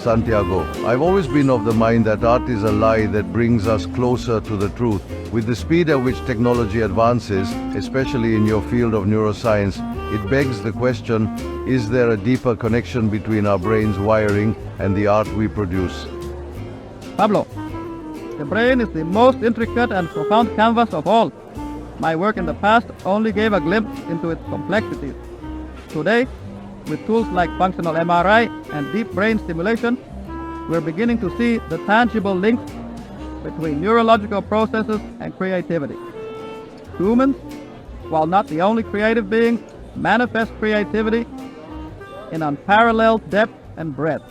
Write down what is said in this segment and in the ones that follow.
Santiago, I've always been of the mind that art is a lie that brings us closer to the truth. With the speed at which technology advances, especially in your field of neuroscience, it begs the question, is there a deeper connection between our brain's wiring and the art we produce? Pablo, the brain is the most intricate and profound canvas of all. My work in the past only gave a glimpse into its complexities. Today, with tools like functional MRI and deep brain stimulation, we're beginning to see the tangible links between neurological processes and creativity. Humans, while not the only creative beings, manifest creativity in unparalleled depth and breadth.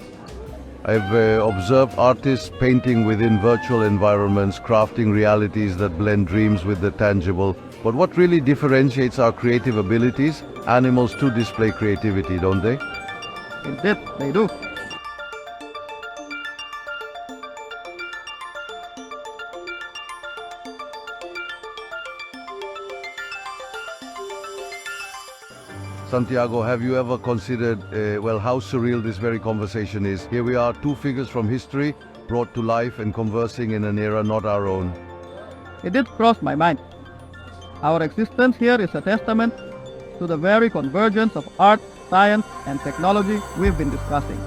I've observed artists painting within virtual environments, crafting realities that blend dreams with the tangible. But what really differentiates our creative abilities? Animals too display creativity, don't they? Indeed, they do. Santiago, have you ever considered, how surreal this very conversation is? Here we are, two figures from history, brought to life and conversing in an era not our own. It did cross my mind. Our existence here is a testament to the very convergence of art, science, and technology we've been discussing.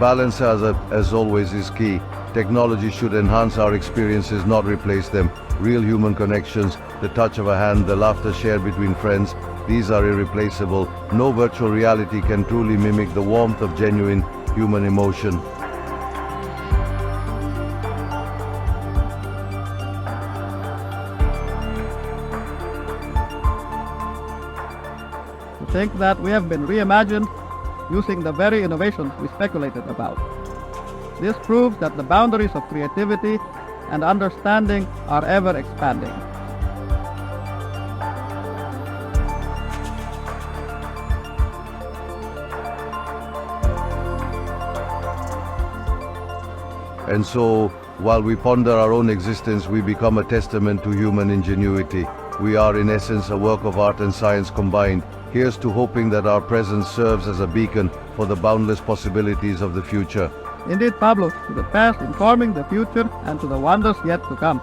Balance, as always, is key. Technology should enhance our experiences, not replace them. Real human connections, the touch of a hand, the laughter shared between friends, these are irreplaceable. No virtual reality can truly mimic the warmth of genuine human emotion. To think that we have been reimagined using the very innovations we speculated about. This proves that the boundaries of creativity and understanding are ever expanding. And so, while we ponder our own existence, we become a testament to human ingenuity. We are in essence a work of art and science combined. Here's to hoping that our presence serves as a beacon for the boundless possibilities of the future. Indeed, Pablo, to the past informing the future and to the wonders yet to come.